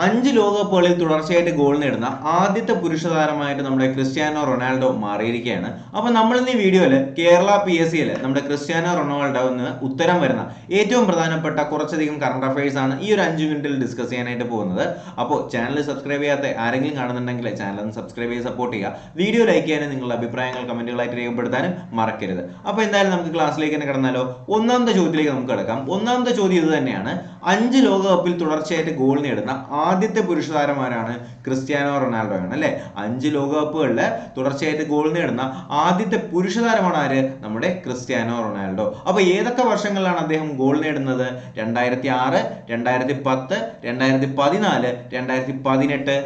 5 ലോകകപ്പുകളിൽ തുടർച്ചയായിട്ട് ഗോൾ നേടുന്ന ആദ്യത്തെ പുരുഷ താരമായിട്ട് നമ്മുടെ ക്രിസ്ത്യാനോ റൊണാൾഡോ മാറിയിരിക്കുകയാണ്. അപ്പോൾ നമ്മൾ ഇന്ന് ഈ വീഡിയോയിൽ കേരള PSCയിൽ നമ്മുടെ ക്രിസ്ത്യാനോ റൊണാൾഡോ എന്ന് ഉത്തരം വരുന്ന ഏറ്റവും പ്രധാനപ്പെട്ട കുറച്ചധികം കറണ്ട് അഫയേഴ്സ് ആണ് ഈ ഒരു 5 മിനിറ്റിൽ ഡിസ്കസ് ചെയ്യാനായിട്ട് പോകുന്നത്. അപ്പോൾ ചാനൽ സബ്സ്ക്രൈബ് ചെയ്യാത്ത ആരെങ്കിലും കാണുന്നുണ്ടെങ്കിൽ ചാനൽ ഒന്ന് സബ്സ്ക്രൈബ് ചെയ്ത് സപ്പോർട്ട് ചെയ്യുക. വീഡിയോ ലൈക്ക് ചെയ്യാനും നിങ്ങളുടെ അഭിപ്രായങ്ങൾ കമന്റുകളായിട്ട് രേഖപ്പെടുത്താനും മറക്കരുത്. അപ്പോൾ എന്തായാലും നമുക്ക് ക്ലാസ്സിലേക്ക് തന്നെ കടന്നാലോ. ഒന്നാമത്തെ ചോദ്യത്തിലേക്ക് നമുക്ക് കിടക്കാം. ഒന്നാമത്തെ ചോദ്യം ഇത് തന്നെയാണ്. 5 ലോകകപ്പിൽ തുടർച്ചയായിട്ട് ഗോൾ നേടുന്ന ആദ്യത്തെ പുരുഷ താരമാരാണ്? ക്രിസ്ത്യാനോ റൊണാൾഡോ ആണ് അല്ലെ. 5 ലോകകപ്പുകളിൽ തുടർച്ചയായിട്ട് ഗോൾ നേടുന്ന ആദ്യത്തെ പുരുഷ താരമാണ് ആര്? നമ്മുടെ ക്രിസ്ത്യാനോ റൊണാൾഡോ. അപ്പൊ ഏതൊക്കെ വർഷങ്ങളിലാണ് അദ്ദേഹം ഗോൾ നേടുന്നത്? 2006, 2010, 2014, 2018,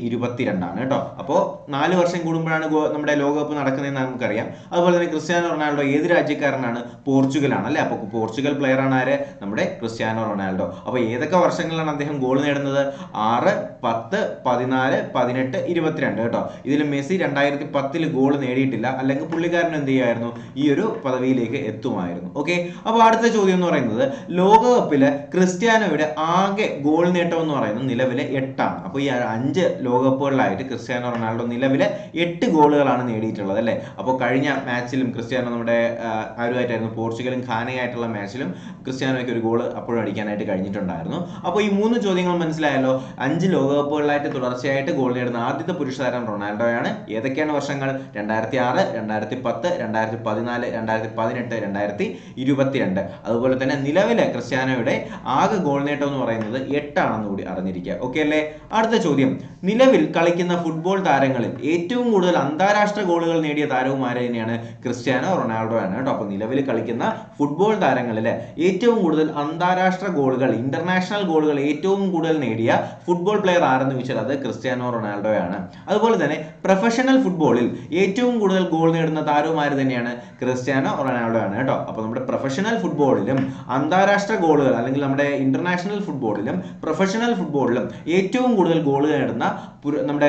2022 ആണ് കേട്ടോ. അപ്പോൾ 4 വർഷം കൂടുമ്പോഴാണ് നമ്മുടെ ലോകകപ്പ് നടക്കുന്നതെന്ന് നമുക്കറിയാം. അതുപോലെ തന്നെ ക്രിസ്ത്യാനോ റൊണാൾഡോ ഏത് രാജ്യക്കാരനാണ്? പോർച്ചുഗലാണ് അല്ലെ. അപ്പൊ പോർച്ചുഗൽ പ്ലെയർ ആണ് ആര്? നമ്മുടെ ക്രിസ്ത്യാനോ റൊണാൾഡോ. അപ്പൊ ഏതൊക്കെ വർഷങ്ങളിലാണ് അദ്ദേഹം ഗോൾ നേടുന്നത്? 6, 10, 14, 18, 22 കേട്ടോ. ഇതിൽ മെസ്സി 2010 ഗോൾ നേടിയിട്ടില്ല, അല്ലെങ്കിൽ പുള്ളിക്കാരൻ എന്ത് ചെയ്യുമായിരുന്നു? ഈ ഒരു പദവിയിലേക്ക് എത്തുമായിരുന്നു. ഓക്കെ. അപ്പോൾ അടുത്ത ചോദ്യം എന്ന് പറയുന്നത്, ലോകകപ്പില് ക്രിസ്ത്യാനോയുടെ ആകെ ഗോൾ നേട്ടം എന്ന് പറയുന്നത് നിലവിലെ 8 ആണ്. അപ്പോൾ ഈ 5 ലോകകപ്പുകളിലായിട്ട് ക്രിസ്ത്യാനോ റൊണാൾഡോ നിലവിലെ 8 ഗോളുകളാണ് നേടിയിട്ടുള്ളത് അല്ലെ. അപ്പോൾ കഴിഞ്ഞ മാച്ചിലും ക്രിസ്ത്യാനോ നമ്മുടെ ആരുമായിട്ടായിരുന്നു? പോർച്ചുഗലും ഘാനയായിട്ടുള്ള മാച്ചിലും ക്രിസ്ത്യാനോയ്ക്ക് ഒരു ഗോൾ അപ്പോഴും അടിക്കാനായിട്ട് കഴിഞ്ഞിട്ടുണ്ടായിരുന്നു. അപ്പോൾ ഈ 3 ചോദ്യങ്ങൾ മനസ്സിലായല്ലോ. 5 ലോകകപ്പുകളിലായിട്ട് തുടർച്ചയായിട്ട് ഗോൾ നേടുന്ന ആദ്യത്തെ പുരുഷ താരം റൊണാൾഡോയാണ്. ഏതൊക്കെയാണ് വർഷങ്ങൾ? 2006, 2010, 2014, 2018, 2022. അതുപോലെ തന്നെ നിലവിലെ ക്രിസ്ത്യാനോയുടെ ആകെ ഗോൾ നേട്ടം എന്ന് പറയുന്നത് 8 ആണെന്ന് കൂടി അറിഞ്ഞിരിക്കുക. ഓക്കെ അല്ലേ. അടുത്ത ചോദ്യം, നിലവിൽ കളിക്കുന്ന ഫുട്ബോൾ താരങ്ങളിൽ ഏറ്റവും കൂടുതൽ അന്താരാഷ്ട്ര ഗോളുകൾ നേടിയ താരവും ആര് തന്നെയാണ്? ക്രിസ്ത്യാനോ റൊണാൾഡോ ആണ് കേട്ടോ. അപ്പോൾ നിലവിൽ കളിക്കുന്ന ഫുട്ബോൾ താരങ്ങളിൽ ഏറ്റവും കൂടുതൽ അന്താരാഷ്ട്ര ഗോളുകൾ, ഇന്റർനാഷണൽ ഗോളുകൾ ഏറ്റവും കൂടുതൽ നേടിയ ഫുട്ബോൾ പ്ലെയർ ആരെന്ന് ചോദിച്ചാൽ അത് ക്രിസ്ത്യാനോ റൊണാൾഡോ ആണ്. അതുപോലെ തന്നെ പ്രൊഫഷണൽ ഫുട്ബോളിൽ ഏറ്റവും കൂടുതൽ ഗോൾ നേടുന്ന താരവും ആര് തന്നെയാണ്? ക്രിസ്ത്യാനോ റൊണാൾഡോ ആണ് കേട്ടോ. അപ്പോൾ നമ്മുടെ പ്രൊഫഷണൽ ഫുട്ബോളിലും അന്താരാഷ്ട്ര ഗോളുകൾ, അല്ലെങ്കിൽ നമ്മുടെ ഇന്റർനാഷണൽ ഫുട്ബോളിലും പ്രൊഫഷണൽ ഫുട്ബോളിലും ഏറ്റവും കൂടുതൽ ഗോൾ നേടുന്ന നമ്മുടെ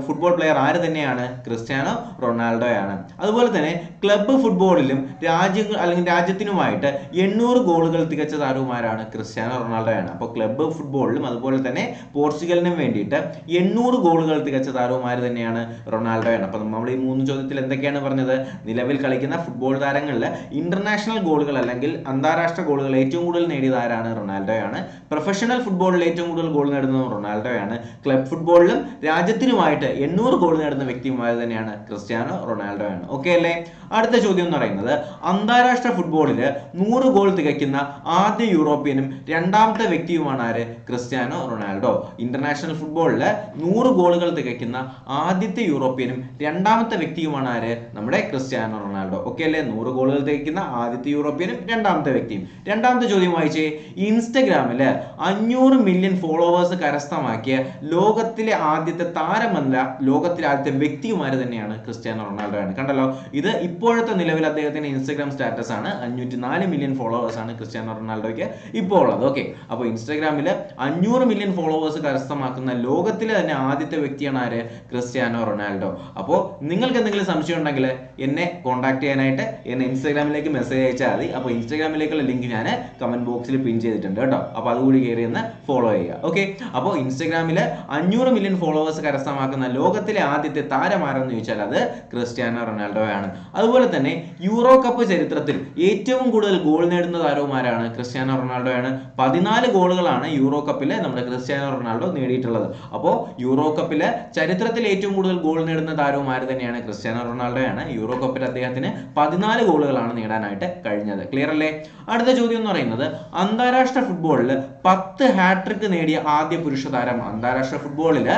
ഫുട്ബോൾ പ്ലെയർ ആര് തന്നെയാണ്? ക്രിസ്ത്യാനോ റൊണാൾഡോ ആണ്. അതുപോലെ തന്നെ ക്ലബ്ബ് ഫുട്ബോളിലും രാജ്യങ്ങൾ അല്ലെങ്കിൽ രാജ്യത്തിനുമായിട്ട് 800 ഗോളുകൾ തികച്ച താരവുമാരാണ്? ക്രിസ്ത്യാനോ റൊണാൾഡോ ആണ്. അപ്പോൾ ക്ലബ്ബ് ഫുട്ബോളിലും അതുപോലെ തന്നെ പോർച്ചുഗലിനും വേണ്ടിയിട്ട് 800 ഗോളുകൾ തികച്ച താരവുമാര് തന്നെയാണ്? റൊണാൾഡോ ആണ്. അപ്പോൾ നമ്മൾ ഈ 3 ചോദ്യത്തിൽ എന്തൊക്കെയാണ് പറഞ്ഞത്? നിലവിൽ കളിക്കുന്ന ഫുട്ബോൾ താരങ്ങളിൽ ഇന്റർനാഷണൽ ഗോളുകൾ അല്ലെങ്കിൽ അന്താരാഷ്ട്ര ഗോളുകൾ ഏറ്റവും കൂടുതൽ നേടിയത് ആരാണ്? റൊണാൾഡോ ആണ്. പ്രൊഫഷണൽ ഫുട്ബോളിൽ ഏറ്റവും കൂടുതൽ ഗോൾ നേടുന്നത് റൊണാൾഡോ ആണ്. ക്ലബ് ഫുട്ബോളിലും രാജ്യത്തിനുമായിട്ട് 800 ഗോൾ നേടുന്ന വ്യക്തിയുമായത് തന്നെയാണ് ക്രിസ്ത്യാനോ റൊണാൾഡോ ആണ്. ഓക്കെ അല്ലേ. അടുത്ത ചോദ്യം എന്ന് പറയുന്നത്, അന്താരാഷ്ട്ര ഫുട്ബോളിൽ 100 ഗോൾ തികയ്ക്കുന്ന ആദ്യ യൂറോപ്യനും രണ്ടാമത്തെ വ്യക്തിയുമാണ് ആര്? Cristiano Ronaldo. ഇന്റർനാഷണൽ ഫുട്ബോളിൽ 100 ഗോളുകൾ തികയ്ക്കുന്ന ആദ്യത്തെ യൂറോപ്യനും രണ്ടാമത്തെ വ്യക്തിയുമാണ് ആര്? നമ്മുടെ ക്രിസ്ത്യാനോ റൊണാൾഡോ. ഓക്കെ അല്ലേ. 100 ഗോളുകൾ തികയ്ക്കുന്ന ആദ്യത്തെ യൂറോപ്യനും രണ്ടാമത്തെ വ്യക്തിയും. രണ്ടാമത്തെ ചോദ്യം വായിച്ചേ. ഇൻസ്റ്റഗ്രാമിൽ 500 മില്യൺ ഫോളോവേഴ്സ് കരസ്ഥമാക്കിയ ലോകത്തിലെ ആദ്യത്തെ താരമല്ല, ലോകത്തിലെ ആദ്യത്തെ വ്യക്തിയുമാര് തന്നെയാണ്? ക്രിസ്ത്യാനോ റൊണാൾഡോ ആണ്. കണ്ടല്ലോ, ഇത് ഇപ്പോഴത്തെ നിലവിൽ അദ്ദേഹത്തിന്റെ ഇൻസ്റ്റഗ്രാം സ്റ്റാറ്റസ് ആണ്. 504 മില്യൺ ഫോളോവേഴ്സ് ആണ് ക്രിസ്ത്യാനോ റൊണാൾഡോയ്ക്ക് ഇപ്പോൾ ഉള്ളത്. ഓക്കെ. അപ്പോൾ ഇൻസ്റ്റഗ്രാമിൽ 500 മില്യൺ ഫോളോവേഴ്സ് കരസ്ഥമാക്കുന്ന ലോകത്തിലെ തന്നെ ആദ്യത്തെ വ്യക്തിയാണ് ആര്? Cristiano Ronaldo. അപ്പോൾ നിങ്ങൾക്ക് എന്തെങ്കിലും സംശയം ഉണ്ടെങ്കിൽ എന്നെ കോൺടാക്ട് ചെയ്യാനായിട്ട് എന്നെ ഇൻസ്റ്റഗ്രാമിലേക്ക് മെസ്സേജ് അയച്ചാൽ മതി. അപ്പോൾ ഇൻസ്റ്റഗ്രാമിലേക്കുള്ള ലിങ്ക് ഞാൻ കമന്റ് ബോക്സിൽ പിൻ ചെയ്തിട്ടുണ്ട് കേട്ടോ. അപ്പോൾ അതുകൂടി കയറി ഒന്ന് ഫോളോ ചെയ്യുക. ഓക്കെ. അപ്പോൾ ഇൻസ്റ്റഗ്രാമിൽ 500 മില്യൺ ഫോളോവേഴ്സ് കരസ്ഥമാക്കുന്ന ലോകത്തിലെ ആദ്യത്തെ താരമാരെന്ന് ചോദിച്ചാൽ അത് ക്രിസ്ത്യാനോ റൊണാൾഡോ ആണ്. അതുപോലെ തന്നെ യൂറോ കപ്പ് ചരിത്രത്തിൽ ഏറ്റവും കൂടുതൽ ഗോൾ നേടുന്ന താരവുമാരാണ്? ക്രിസ്ത്യാനോ റൊണാൾഡോ ആണ്. 14 ഗോളുകളാണ് യൂറോ കപ്പിലെ നമ്മുടെ ക്രിസ്ത്യാനോ റൊണാൾഡോ നേടിയിട്ടുള്ളത്. അപ്പോൾ യൂറോ കപ്പിലെ ചരിത്രത്തിൽ ഏറ്റവും കൂടുതൽ ഗോൾ നേടുന്ന താരവുമാര് തന്നെയാണ്? ക്രിസ്ത്യാനോ റൊണാൾഡോ ആണ്. യൂറോ കപ്പിൽ അദ്ദേഹത്തിന് 14 ഗോളുകളാണ് നേടാനായിട്ട് കഴിഞ്ഞത്. ക്ലിയർ അല്ലേ. അടുത്ത ചോദ്യം എന്ന് പറയുന്നത്, അന്താരാഷ്ട്ര ഫുട്ബോളിൽ 10 ഹാട്രിക് നേടിയ ആദ്യ പുരുഷ താരം. അന്താരാഷ്ട്ര ഫുട്ബോളിൽ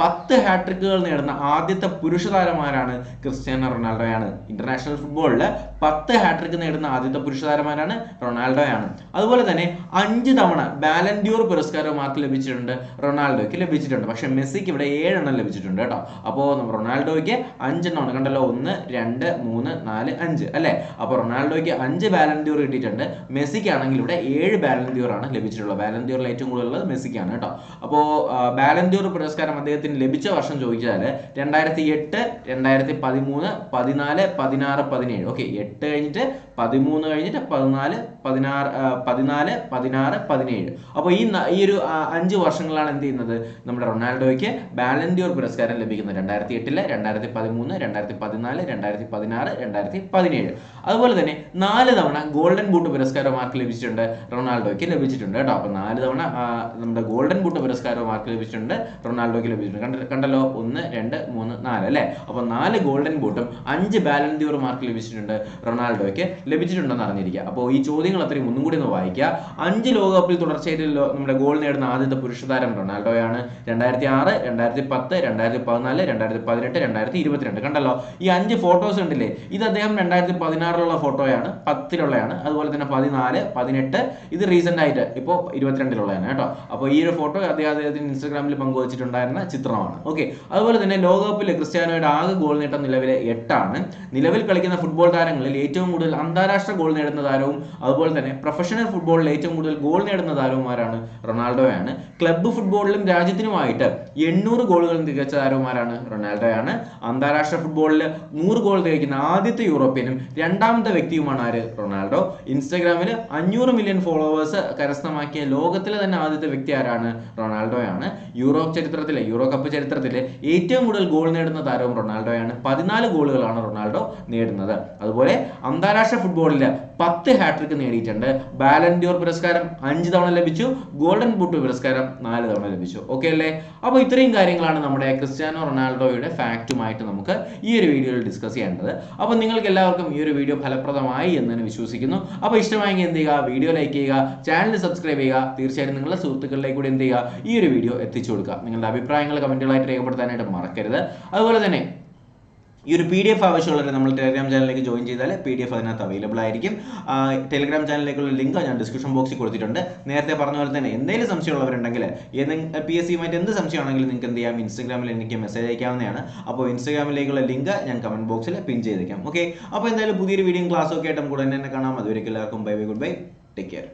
10 ഹാട്രിക്കുകൾ നേടുന്ന ആദ്യത്തെ പുരുഷ താരമാരാണ്? ക്രിസ്ത്യാനോ റൊണാൾഡോ ആണ്. ഇന്റർനാഷണൽ ഫുട്ബോളിൽ 10 ഹാട്രിക് നേടുന്ന ആദ്യത്തെ പുരുഷ താരമാരാണ്? റൊണാൾഡോ ആണ്. അതുപോലെ തന്നെ 5 തവണ ബാലൻഡ്യൂർ പുരസ്കാരം ആർക്ക് ലഭിച്ചിട്ടുണ്ട്? റൊണാൾഡോയ്ക്ക് ലഭിച്ചിട്ടുണ്ട്. പക്ഷെ മെസ്സിക്ക് ഇവിടെ 7 എണ്ണം ലഭിച്ചിട്ടുണ്ട് കേട്ടോ. അപ്പോൾ റൊണാൾഡോയ്ക്ക് 5 എണ്ണമാണ്. കണ്ടല്ലോ, 1, 2, 3, 4, 5 അല്ലെ. അപ്പോൾ റൊണാൾഡോയ്ക്ക് 5 ബാലൻഡ്യൂർ കിട്ടിയിട്ടുണ്ട്. മെസ്സിക്കാണെങ്കിൽ ഇവിടെ 7 ബാലൻഡ്യൂർ ആണ് ലഭിച്ചിട്ടുള്ളത്. ബാലൻഡ്യൂറിൽ ഏറ്റവും കൂടുതൽ മെസ്സിക്കാണ് കേട്ടോ. അപ്പോൾ ബാലൻഡ്യൂർ പുരസ്കാരം അദ്ദേഹത്തിന് ലഭിച്ച വർഷം ചോദിച്ചാൽ 2008, 2013, 14, 16, 17. ഓക്കെ. 8 കഴിഞ്ഞിട്ട് 13 കഴിഞ്ഞിട്ട് 14, 16, 14, 16, 17. അപ്പോൾ ഈ ഒരു 5 വർഷങ്ങളാണ് എന്ത് ചെയ്യുന്നത് നമ്മുടെ റൊണാൾഡോയ്ക്ക് ബാലൻ ഡി ഓർ പുരസ്കാരം ലഭിക്കുന്നത്. 2008, 2013, 2014, 2016, 2017. അതുപോലെ തന്നെ 4 തവണ ഗോൾഡൻ ബൂട്ട് പുരസ്കാരം ആർക്ക് ലഭിച്ചിട്ടുണ്ട്? റൊണാൾഡോയ്ക്ക് ലഭിച്ചിട്ടുണ്ട് കേട്ടോ. അപ്പോൾ 4 തവണ നമ്മുടെ ഗോൾഡൻ ബൂട്ട് പുരസ്കാരം ആർക്ക് ലഭിച്ചിട്ടുണ്ട്? റൊണാൾഡോയ്ക്ക് ലഭിച്ചിട്ടുണ്ട്. കണ്ടല്ലോ, 1, 2, 3, 4 അല്ലേ? അപ്പോൾ 4 ഗോൾഡൻ ബൂട്ടും 5 ബാലൻ ഡി ഓർ മാർക്ക് ലഭിച്ചിട്ടുണ്ട് റൊണാൾഡോയ്ക്ക് ലഭിച്ചിട്ടുണ്ടെന്ന് അറിഞ്ഞിരിക്കുക. അപ്പോൾ ഈ ചോദ്യങ്ങൾ അത്രയും ഒന്നും കൂടി ഒന്ന് വായിക്കുക. 5 ലോകകപ്പിൽ തുടർച്ചയായിട്ട് നമ്മുടെ ഗോൾ നേടുന്ന ആദ്യത്തെ പുരുഷതാരം റൊണാൾഡോയാണ്. 2006, 2010, 2014, 2018, 2022. കണ്ടല്ലോ, ഈ 5 ഫോട്ടോസ് ഉണ്ടല്ലേ, ഇത് അദ്ദേഹം 2016 ഫോട്ടോയാണ്, 10 അതുപോലെ തന്നെ 14, 18, ഇത് റീസെന്റ് ആയിട്ട് ഇപ്പോൾ 22 കേട്ടോ. അപ്പോൾ ഈ ഒരു ഫോട്ടോ അദ്ദേഹത്തിന് ഇൻസ്റ്റാഗ്രാമിൽ പങ്കുവച്ചിട്ടുണ്ടായിരുന്ന ചിത്രമാണ്. ഓക്കെ, അതുപോലെ തന്നെ ലോകകപ്പിൽ ക്രിസ്ത്യാനോയുടെ ആകെ ഗോൾ നേട്ടം നിലവിലെ 8. നിലവിൽ കളിക്കുന്ന ഫുട്ബോൾ താരങ്ങളിൽ ഏറ്റവും കൂടുതൽ അന്താരാഷ്ട്ര ഗോൾ നേടുന്ന താരവും അതുപോലെ തന്നെ പ്രൊഫഷണൽ ഫുട്ബോളിൽ ഏറ്റവും കൂടുതൽ ഗോൾ നേടുന്ന താരവുമാരാണ് റൊണാൾഡോയാണ്. ക്ലബ്ബ് ഫുട്ബോളിലും രാജ്യത്തിനുമായിട്ട് 800 ഗോളുകൾ തികച്ച താരവുമാരാണ് റൊണാൾഡോയാണ്. അന്താരാഷ്ട്ര ഫുട്ബോളിൽ 100 ഗോൾ തികയ്ക്കുന്ന ആദ്യത്തെ യൂറോപ്യനും രണ്ടാമത്തെ വ്യക്തിയുമാണ് ആര്? റൊണാൾഡോ. ഇൻസ്റ്റാഗ്രാമിൽ 500 മില്യൺ ഫോളോവേഴ്സ് കരസ്ഥമാക്കിയ ലോകത്തിലെ തന്നെ ആദ്യത്തെ വ്യക്തി ആരാണ്? റൊണാൾഡോയാണ്. യൂറോ കപ്പ് ചരിത്രത്തിലെ ഏറ്റവും കൂടുതൽ ഗോൾ നേടുന്ന താരവും റൊണാൾഡോയാണ്. 14 ഗോളുകളാണ് റൊണാൾഡോ നേടുന്നത്. അതുപോലെ അന്താരാഷ്ട്ര ഫുട്ബോളിൽ 10 ഹാട്രിക് നേടിയിട്ടുണ്ട്. ബാലൻ ഡി ഓർ പുരസ്കാരം 5 തവണ ലഭിച്ചു. ഗോൾഡൻ ബൂട്ട് പുരസ്കാരം 4 തവണ ലഭിച്ചു. ഓക്കെ അല്ലേ? അപ്പോൾ ഇത്രയും കാര്യങ്ങളാണ് നമ്മുടെ ക്രിസ്ത്യാനോ റൊണാൾഡോയുടെ ഫാക്റ്റുമായിട്ട് നമുക്ക് ഈ ഒരു വീഡിയോയിൽ ഡിസ്കസ് ചെയ്യേണ്ടത്. അപ്പോൾ നിങ്ങൾക്ക് എല്ലാവർക്കും ഈ ഒരു വീഡിയോ ഫലപ്രദമായി എന്ന് വിശ്വസിക്കുന്നു. അപ്പോൾ ഇഷ്ടമായെങ്കിൽ എന്ത് ചെയ്യുക? വീഡിയോ ലൈക്ക് ചെയ്യുക, ചാനൽ സബ്സ്ക്രൈബ് ചെയ്യുക. തീർച്ചയായും നിങ്ങളുടെ സുഹൃത്തുക്കളിലേക്ക് കൂടി എന്ത് ചെയ്യുക? ഈ ഒരു വീഡിയോ എത്തിച്ചു കൊടുക്കുക. നിങ്ങളുടെ അഭിപ്രായങ്ങൾ കമന്റുകളായിട്ട് രേഖപ്പെടുത്താനായിട്ട് മറക്കരുത്. അതുപോലെ തന്നെ ഈ ഒരു PDF ആവശ്യമുള്ളവർ നമ്മൾ ടെലിഗ്രാം ചാനലിലേക്ക് ജോയിൻ ചെയ്താൽ PDF അതിനകത്ത് അവൈലബിൾ ആയിരിക്കും. ടെലിഗ്രാം ചാനലിലേക്കുള്ള ലിങ്ക് ഞാൻ ഡിസ്ക്രിപ്ഷൻ ബോക്സിൽ കൊടുത്തിട്ടുണ്ട്. നേരത്തെ പറഞ്ഞ പോലെ തന്നെ എന്തെങ്കിലും സംശയമുള്ളവരുണ്ടെങ്കിൽ PSCയുമായിട്ട് എന്ത് സംശയമാണെങ്കിലും നിങ്ങൾക്ക് എന്ത് ചെയ്യാം? ഇൻസ്റ്റാഗ്രാമിൽ എനിക്ക് മെസ്സേജ് അയക്കാവുന്നതാണ്. അപ്പോൾ ഇൻസ്റ്റാഗ്രാമിലേക്കുള്ള ലിങ്ക് ഞാൻ കമന്റ് ബോക്സിൽ പിൻ ചെയ്തേക്കാം. ഓക്കെ, അപ്പോൾ എന്തായാലും പുതിയൊരു വീഡിയോയും ക്ലാസ്സൊക്കെ ആയിട്ട് നമുക്ക് ഉടനെ തന്നെ കാണാം. അതുവരെയ്ക്കും എല്ലാവർക്കും bye bye, good bye, take care.